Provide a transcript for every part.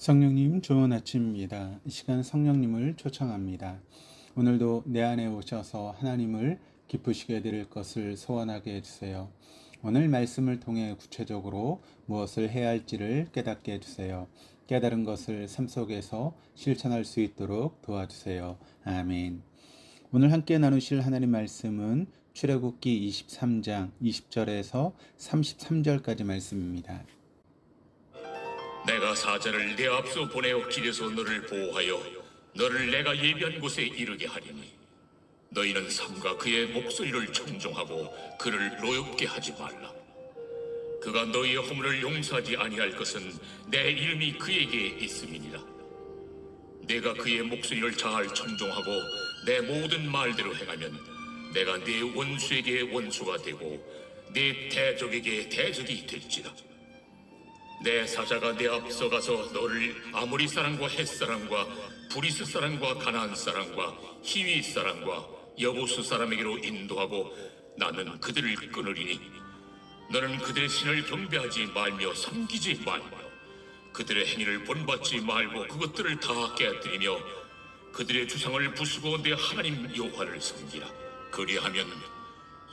성령님 좋은 아침입니다. 이 시간 성령님을 초청합니다. 오늘도 내 안에 오셔서 하나님을 기쁘시게 드릴 것을 소원하게 해주세요. 오늘 말씀을 통해 구체적으로 무엇을 해야 할지를 깨닫게 해주세요. 깨달은 것을 삶 속에서 실천할 수 있도록 도와주세요. 아멘. 오늘 함께 나누실 하나님 말씀은 출애굽기 23장 20절에서 33절까지 말씀입니다. 내가 사자를 내 앞서 보내어 길에서 너를 보호하여 너를 내가 예비한 곳에 이르게 하리니 너희는 삼가 그의 목소리를 청종하고 그를 노엽게 하지 말라. 그가 너희의 허물을 용서하지 아니할 것은 내 이름이 그에게 있음이니라. 내가 그의 목소리를 잘 청종하고 내 모든 말대로 행하면 내가 네 원수에게 원수가 되고 네 대적에게 대적이 될지라. 내 사자가 내 앞서 가서 너를 아모리 사람과 헷 사람과 브리스 사람과 가나안 사람과 히위 사람과 여부스 사람에게로 인도하고 나는 그들을 끊으리니 너는 그들의 신을 경배하지 말며 섬기지 말며 그들의 행위를 본받지 말고 그것들을 다 깨뜨리며 그들의 주상을 부수고 내 하나님 여호와를 섬기라. 그리하면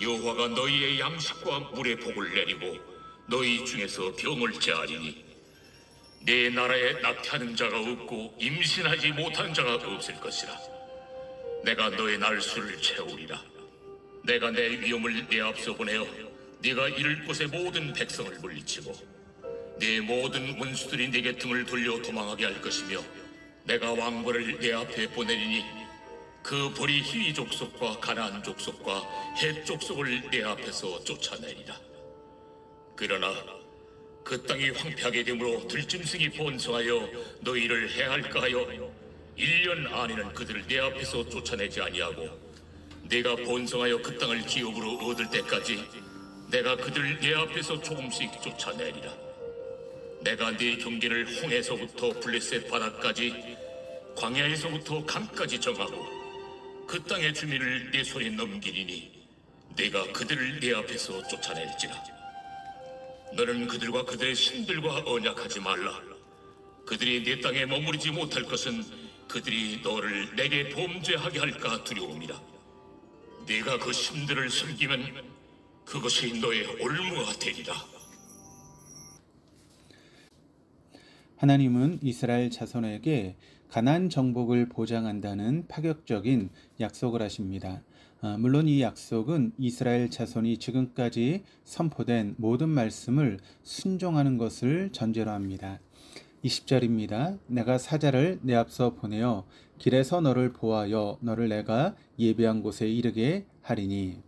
여호와가 너희의 양식과 물의 복을 내리고 너희 중에서 병을 제하리니 내 나라에 낙태하는 자가 없고 임신하지 못하는 자가 없을 것이라. 내가 너의 날수를 채우리라. 내가 내 위엄을 네 앞서 보내어 네가 이를 곳의 모든 백성을 물리치고 네 모든 원수들이 네게 등을 돌려 도망하게 할 것이며 내가 왕벌을 네 앞에 보내리니 그 벌이 히위 족속과 가나안 족속과 헷 족속을 네 앞에서 쫓아내리라. 그러나 그 땅이 황폐하게 되므로 들짐승이 번성하여 너희를 해할까 하여 1년 안에는 그들을 내 앞에서 쫓아내지 아니하고 내가 번성하여 그 땅을 기업으로 얻을 때까지 내가 그들을 내 앞에서 조금씩 쫓아내리라. 내가 네 경계를 홍해서부터 블레셋 바다까지 광야에서부터 강까지 정하고 그 땅의 주민을 네 손에 넘기리니 내가 그들을 내 앞에서 쫓아낼지라. 너는 그들과 그들의 신들과 언약하지 말라. 그들이 네 땅에 머무르지 못할 것은 그들이 너를 내게 범죄하게 할까 두려움이라. 네가 그 신들을 섬기면 그것이 너의 올무가 되리라. 하나님은 이스라엘 자손에게 가나안 정복을 보장한다는 파격적인 약속을 하십니다. 물론 이 약속은 이스라엘 자손이 지금까지 선포된 모든 말씀을 순종하는 것을 전제로 합니다. 20절입니다. 내가 사자를 내 앞서 보내어 길에서 너를 보하여 너를 내가 예비한 곳에 이르게 하리니.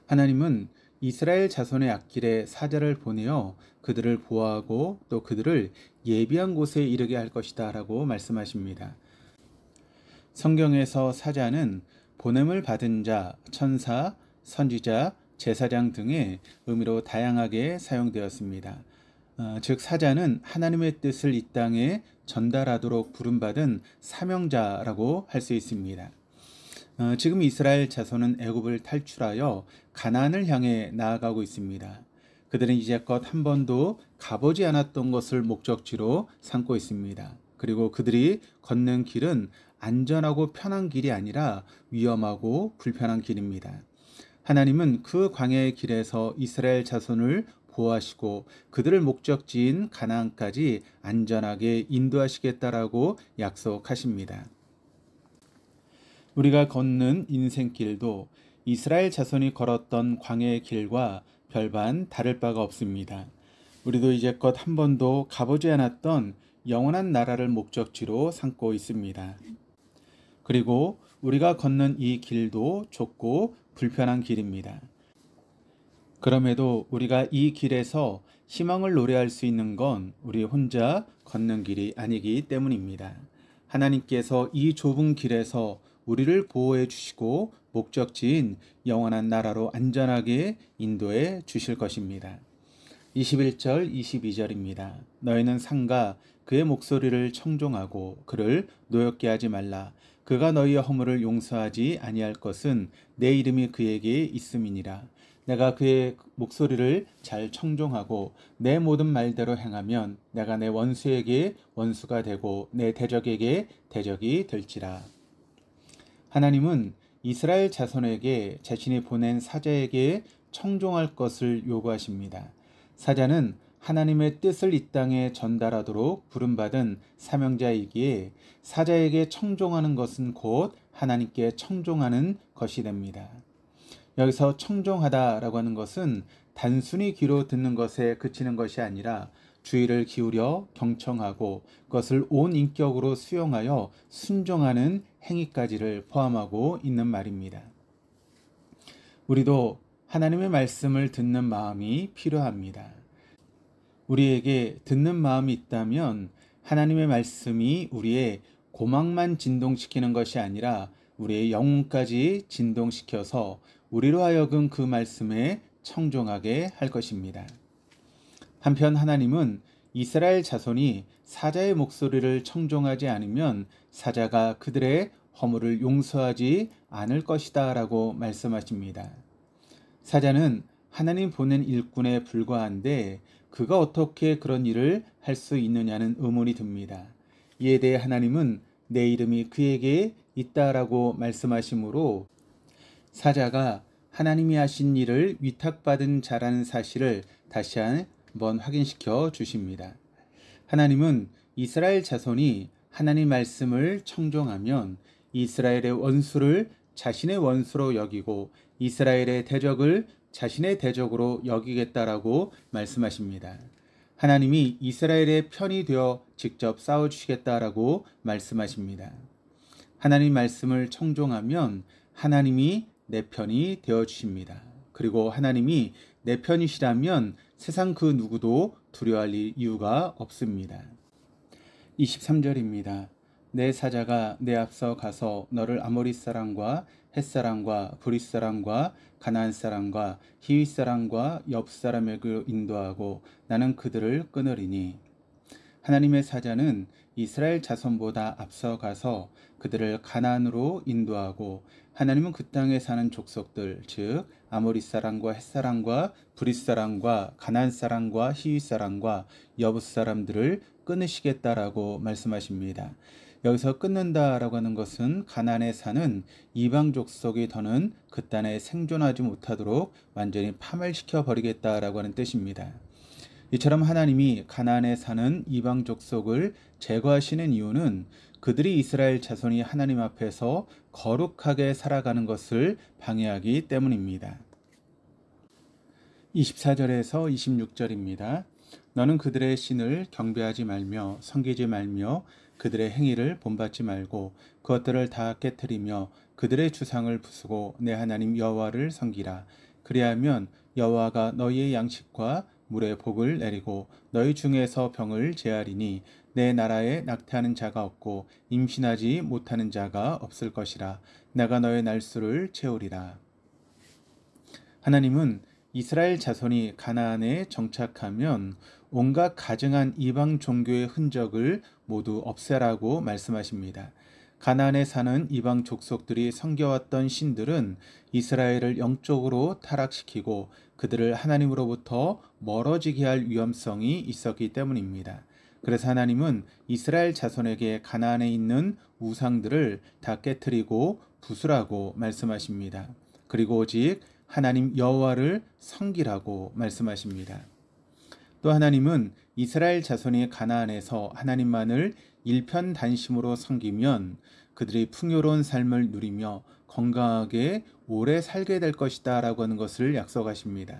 하나님은 이스라엘 자손의 앞길에 사자를 보내어 그들을 보호하고 또 그들을 예비한 곳에 이르게 할 것이다 라고 말씀하십니다. 성경에서 사자는 보냄을 받은 자, 천사, 선지자, 제사장 등의 의미로 다양하게 사용되었습니다. 즉 사자는 하나님의 뜻을 이 땅에 전달하도록 부름받은 사명자라고 할 수 있습니다. 지금 이스라엘 자손은 애굽을 탈출하여 가나안을 향해 나아가고 있습니다. 그들은 이제껏 한 번도 가보지 않았던 것을 목적지로 삼고 있습니다. 그리고 그들이 걷는 길은 안전하고 편한 길이 아니라 위험하고 불편한 길입니다. 하나님은 그 광야의 길에서 이스라엘 자손을 보호하시고 그들을 목적지인 가나안까지 안전하게 인도하시겠다라고 약속하십니다. 우리가 걷는 인생길도 이스라엘 자손이 걸었던 광야의 길과 별반 다를 바가 없습니다. 우리도 이제껏 한 번도 가보지 않았던 영원한 나라를 목적지로 삼고 있습니다. 그리고 우리가 걷는 이 길도 좁고 불편한 길입니다. 그럼에도 우리가 이 길에서 희망을 노래할 수 있는 건 우리 혼자 걷는 길이 아니기 때문입니다. 하나님께서 이 좁은 길에서 우리를 보호해 주시고 목적지인 영원한 나라로 안전하게 인도해 주실 것입니다. 21절, 22절입니다. 너희는 삼가 그의 목소리를 청종하고 그를 노엽게 하지 말라. 그가 너희의 허물을 용서하지 아니할 것은 내 이름이 그에게 있음이니라. 내가 그의 목소리를 잘 청종하고 내 모든 말대로 행하면 내가 내 원수에게 원수가 되고 내 대적에게 대적이 될지라. 하나님은 이스라엘 자손에게 자신이 보낸 사자에게 청종할 것을 요구하십니다. 사자는 하나님의 뜻을 이 땅에 전달하도록 부름받은 사명자이기에 사자에게 청종하는 것은 곧 하나님께 청종하는 것이 됩니다. 여기서 청종하다라고 하는 것은 단순히 귀로 듣는 것에 그치는 것이 아니라 주의를 기울여 경청하고 그것을 온 인격으로 수용하여 순종하는 행위까지를 포함하고 있는 말입니다. 우리도 하나님의 말씀을 듣는 마음이 필요합니다. 우리에게 듣는 마음이 있다면 하나님의 말씀이 우리의 고막만 진동시키는 것이 아니라 우리의 영혼까지 진동시켜서 우리로 하여금 그 말씀에 청종하게 할 것입니다. 한편 하나님은 이스라엘 자손이 사자의 목소리를 청종하지 않으면 사자가 그들의 허물을 용서하지 않을 것이다 라고 말씀하십니다. 사자는 하나님 보낸 일꾼에 불과한데 그가 어떻게 그런 일을 할 수 있느냐는 의문이 듭니다. 이에 대해 하나님은 내 이름이 그에게 있다라고 말씀하시므로 사자가 하나님이 하신 일을 위탁받은 자라는 사실을 다시 한번 확인시켜 주십니다. 하나님은 이스라엘 자손이 하나님 말씀을 청종하면 이스라엘의 원수를 자신의 원수로 여기고 이스라엘의 대적을 자신의 대적으로 여기겠다라고 말씀하십니다. 하나님이 이스라엘의 편이 되어 직접 싸워주시겠다라고 말씀하십니다. 하나님 말씀을 청종하면 하나님이 내 편이 되어주십니다. 그리고 하나님이 내 편이시라면 세상 그 누구도 두려워할 이유가 없습니다. 23절입니다. 내 사자가 내 앞서 가서 너를 아모리 사람과 헷 사람과 브릿 사람과 가나안 사람과 히윗 사람과 옆 사람에게 인도하고 나는 그들을 끊으리니. 하나님의 사자는 이스라엘 자손보다 앞서 가서 그들을 가나안으로 인도하고 하나님은 그 땅에 사는 족속들 즉 아모리 사람과 헷 사람과 브릿 사람과 가나안 사람과 히윗 사람과 여부 사람들을 끊으시겠다라고 말씀하십니다. 여기서 끊는다라고 하는 것은 가나안에 사는 이방 족속이 더는 그 땅에 생존하지 못하도록 완전히 파멸시켜 버리겠다라고 하는 뜻입니다. 이처럼 하나님이 가나안에 사는 이방 족속을 제거하시는 이유는 그들이 이스라엘 자손이 하나님 앞에서 거룩하게 살아가는 것을 방해하기 때문입니다. 24절에서 26절입니다. 너는 그들의 신을 경배하지 말며 섬기지 말며 그들의 행위를 본받지 말고 그것들을 다 깨뜨리며 그들의 주상을 부수고 내 하나님 여호와를 섬기라. 그리하면 여호와가 너희의 양식과 물의 복을 내리고 너희 중에서 병을 제하리니 내 나라에 낙태하는 자가 없고 임신하지 못하는 자가 없을 것이라. 내가 너의 날수를 채우리라. 하나님은 이스라엘 자손이 가나안에 정착하면 온갖 가증한 이방 종교의 흔적을 모두 없애라고 말씀하십니다. 가나안에 사는 이방 족속들이 섬겨왔던 신들은 이스라엘을 영적으로 타락시키고 그들을 하나님으로부터 멀어지게 할 위험성이 있었기 때문입니다. 그래서 하나님은 이스라엘 자손에게 가나안에 있는 우상들을 다 깨뜨리고 부수라고 말씀하십니다. 그리고 오직 하나님 여호와를 섬기라고 말씀하십니다. 또 하나님은 이스라엘 자손이 가나안에서 하나님만을 일편단심으로 섬기면 그들이 풍요로운 삶을 누리며 건강하게 오래 살게 될 것이다 라고 하는 것을 약속하십니다.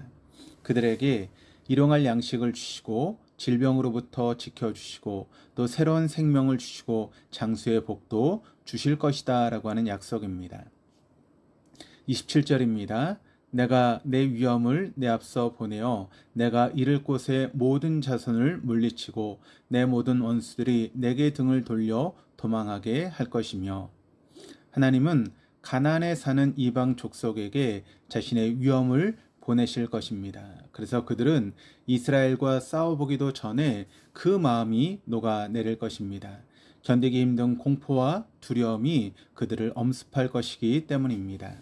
그들에게 일용할 양식을 주시고 질병으로부터 지켜주시고 또 새로운 생명을 주시고 장수의 복도 주실 것이다 라고 하는 약속입니다. 27절입니다. 내가 내 위엄을 내 앞서 보내어 내가 이를 곳의 모든 자손을 물리치고 내 모든 원수들이 내게 등을 돌려 도망하게 할 것이며. 하나님은 가나안에 사는 이방 족속에게 자신의 위엄을 보내실 것입니다. 그래서 그들은 이스라엘과 싸워보기도 전에 그 마음이 녹아내릴 것입니다. 견디기 힘든 공포와 두려움이 그들을 엄습할 것이기 때문입니다.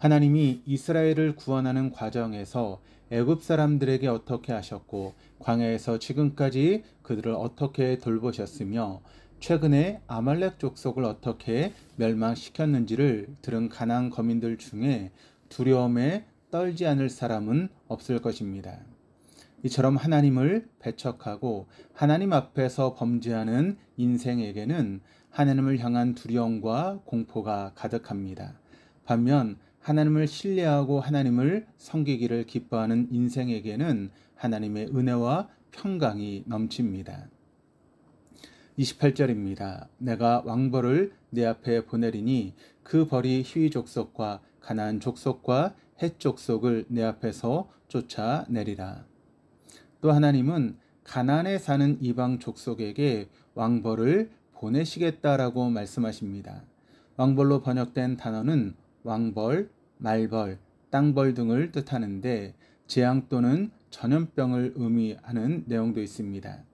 하나님이 이스라엘을 구원하는 과정에서 애굽 사람들에게 어떻게 하셨고 광야에서 지금까지 그들을 어떻게 돌보셨으며 최근에 아말렉 족속을 어떻게 멸망시켰는지를 들은 가나안 거민들 중에 두려움에 떨지 않을 사람은 없을 것입니다. 이처럼 하나님을 배척하고 하나님 앞에서 범죄하는 인생에게는 하나님을 향한 두려움과 공포가 가득합니다. 반면 하나님을 신뢰하고 하나님을 섬기기를 기뻐하는 인생에게는 하나님의 은혜와 평강이 넘칩니다. 28절입니다. 내가 왕벌을 내 앞에 보내리니 그 벌이 히위 족속과 가나안 족속과 헷 족속을 내 앞에서 쫓아내리라. 또 하나님은 가나안에 사는 이방 족속에게 왕벌을 보내시겠다라고 말씀하십니다. 왕벌로 번역된 단어는 왕벌, 말벌, 땅벌 등을 뜻하는데 재앙 또는 전염병을 의미하는 내용도 있습니다.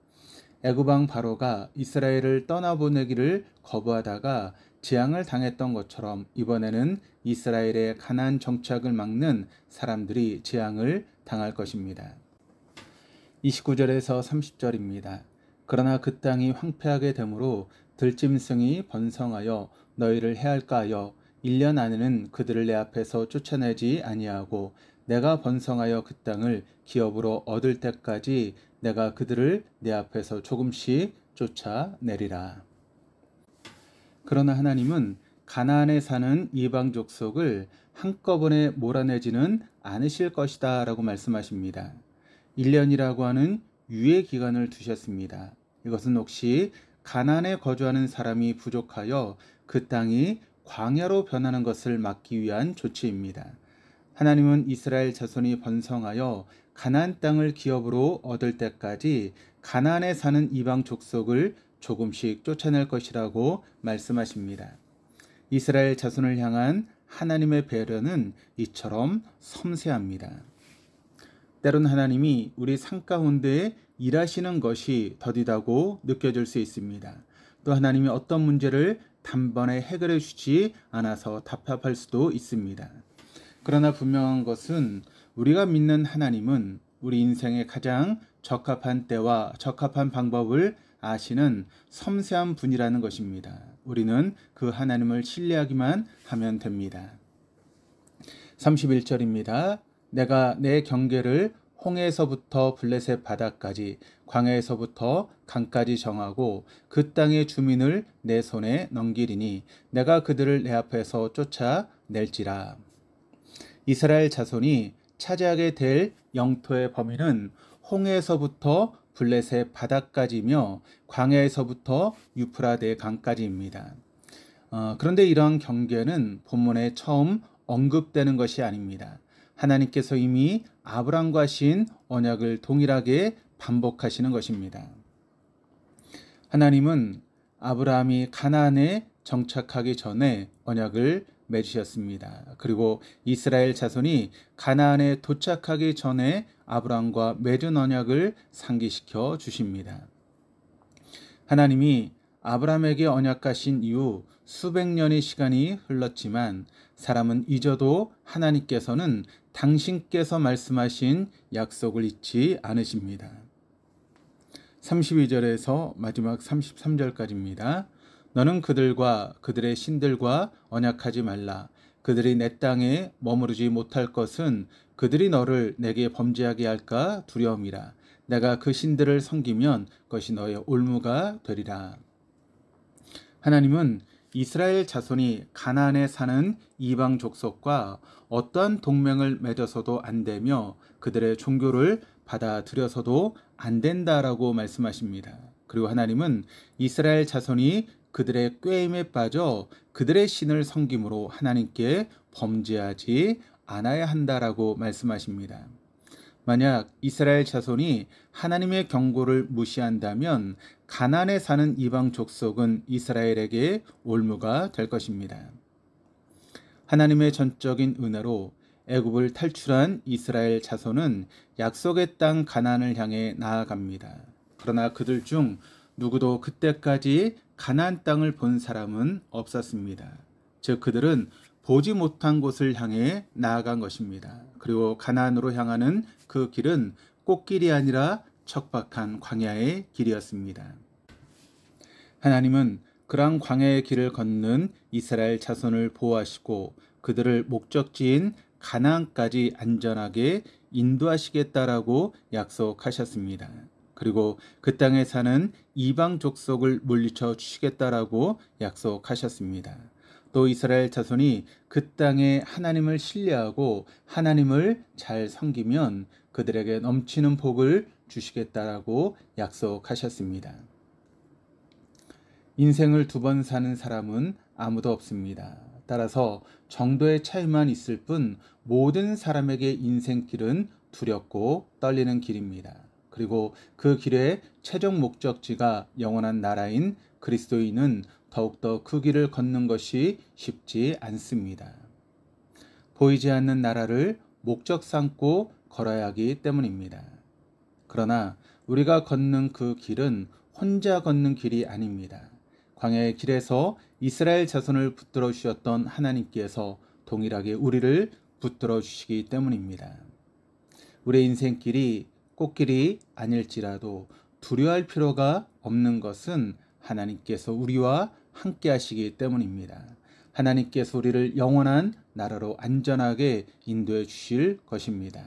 애굽 왕 바로가 이스라엘을 떠나보내기를 거부하다가 재앙을 당했던 것처럼 이번에는 이스라엘의 가나안 정착을 막는 사람들이 재앙을 당할 것입니다. 29절에서 30절입니다. 그러나 그 땅이 황폐하게 되므로 들짐승이 번성하여 너희를 해할까 하여 1년 안에는 그들을 내 앞에서 쫓아내지 아니하고 내가 번성하여 그 땅을 기업으로 얻을 때까지 내가 그들을 내 앞에서 조금씩 쫓아내리라. 그러나 하나님은 가나안에 사는 이방 족속을 한꺼번에 몰아내지는 않으실 것이다 라고 말씀하십니다. 1년이라고 하는 유예 기간을 두셨습니다. 이것은 혹시 가나안에 거주하는 사람이 부족하여 그 땅이 광야로 변하는 것을 막기 위한 조치입니다. 하나님은 이스라엘 자손이 번성하여 가나안 땅을 기업으로 얻을 때까지 가나안에 사는 이방 족속을 조금씩 쫓아낼 것이라고 말씀하십니다. 이스라엘 자손을 향한 하나님의 배려는 이처럼 섬세합니다. 때론 하나님이 우리 삶 가운데 일하시는 것이 더디다고 느껴질 수 있습니다. 또 하나님이 어떤 문제를 단번에 해결해 주지 않아서 답답할 수도 있습니다. 그러나 분명한 것은 우리가 믿는 하나님은 우리 인생에 가장 적합한 때와 적합한 방법을 아시는 섬세한 분이라는 것입니다. 우리는 그 하나님을 신뢰하기만 하면 됩니다. 31절입니다. 내가 내 경계를 홍해에서부터 블레셋 바다까지 광야에서부터 강까지 정하고 그 땅의 주민을 내 손에 넘기리니 내가 그들을 내 앞에서 쫓아낼지라. 이스라엘 자손이 차지하게 될 영토의 범위는 홍해에서부터 블레셋 바다까지며 광야에서부터 유프라데 강까지입니다. 그런데 이러한 경계는 본문에 처음 언급되는 것이 아닙니다. 하나님께서 이미 아브라함과 하신 언약을 동일하게 반복하시는 것입니다. 하나님은 아브라함이 가나안에 정착하기 전에 언약을 맺으셨습니다. 그리고 이스라엘 자손이 가나안에 도착하기 전에 아브라함과 맺은 언약을 상기시켜 주십니다. 하나님이 아브라함에게 언약하신 이후 수백 년의 시간이 흘렀지만 사람은 잊어도 하나님께서는 당신께서 말씀하신 약속을 잊지 않으십니다. 32절에서 마지막 33절까지입니다. 너는 그들과 그들의 신들과 언약하지 말라. 그들이 내 땅에 머무르지 못할 것은 그들이 너를 내게 범죄하게 할까 두려움이라. 내가 그 신들을 섬기면 그것이 너의 올무가 되리라. 하나님은 이스라엘 자손이 가나안에 사는 이방 족속과 어떠한 동맹을 맺어서도 안 되며 그들의 종교를 받아들여서도 안 된다라고 말씀하십니다. 그리고 하나님은 이스라엘 자손이 그들의 꾀임에 빠져 그들의 신을 섬김으로 하나님께 범죄하지 않아야 한다라고 말씀하십니다. 만약 이스라엘 자손이 하나님의 경고를 무시한다면 가나안에 사는 이방 족속은 이스라엘에게 올무가 될 것입니다. 하나님의 전적인 은혜로 애굽을 탈출한 이스라엘 자손은 약속의 땅 가나안을 향해 나아갑니다. 그러나 그들 중 누구도 그때까지 가나안 땅을 본 사람은 없었습니다. 즉 그들은 보지 못한 곳을 향해 나아간 것입니다. 그리고 가나안으로 향하는 그 길은 꽃길이 아니라 척박한 광야의 길이었습니다. 하나님은 그러한 광야의 길을 걷는 이스라엘 자손을 보호하시고 그들을 목적지인 가나안까지 안전하게 인도하시겠다라고 약속하셨습니다. 그리고 그 땅에 사는 이방 족속을 물리쳐 주시겠다라고 약속하셨습니다. 또 이스라엘 자손이 그 땅에 하나님을 신뢰하고 하나님을 잘 섬기면 그들에게 넘치는 복을 주시겠다라고 약속하셨습니다. 인생을 두 번 사는 사람은 아무도 없습니다. 따라서 정도의 차이만 있을 뿐 모든 사람에게 인생길은 두렵고 떨리는 길입니다. 그리고 그 길의 최종 목적지가 영원한 나라인 그리스도인은 더욱더 그 길을 걷는 것이 쉽지 않습니다. 보이지 않는 나라를 목적 삼고 걸어야 하기 때문입니다. 그러나 우리가 걷는 그 길은 혼자 걷는 길이 아닙니다. 광야의 길에서 이스라엘 자손을 붙들어 주셨던 하나님께서 동일하게 우리를 붙들어 주시기 때문입니다. 우리의 인생길이 꽃길이 아닐지라도 두려워할 필요가 없는 것은 하나님께서 우리와 함께 하시기 때문입니다. 하나님께서 우리를 영원한 나라로 안전하게 인도해 주실 것입니다.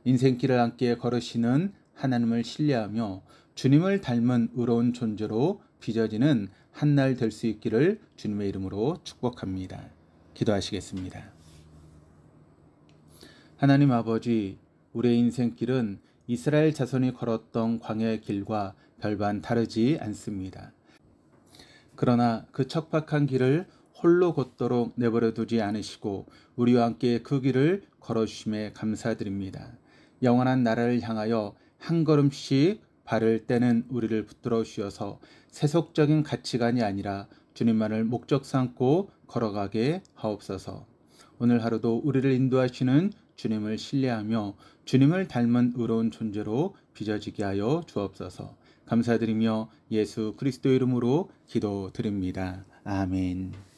인생길을 함께 걸으시는 하나님을 신뢰하며 주님을 닮은 의로운 존재로 빚어지는 한날 될 수 있기를 주님의 이름으로 축복합니다. 기도하시겠습니다. 하나님 아버지, 우리의 인생길은 이스라엘 자손이 걸었던 광야의 길과 별반 다르지 않습니다. 그러나 그 척박한 길을 홀로 걷도록 내버려 두지 않으시고 우리와 함께 그 길을 걸어주심에 감사드립니다. 영원한 나라를 향하여 한 걸음씩 발을 떼는 우리를 붙들어 주셔서 세속적인 가치관이 아니라 주님만을 목적 삼고 걸어가게 하옵소서. 오늘 하루도 우리를 인도하시는 주님을 신뢰하며 주님을 닮은 의로운 존재로 빚어지게 하여 주옵소서. 감사드리며 예수 그리스도 이름으로 기도드립니다. 아멘.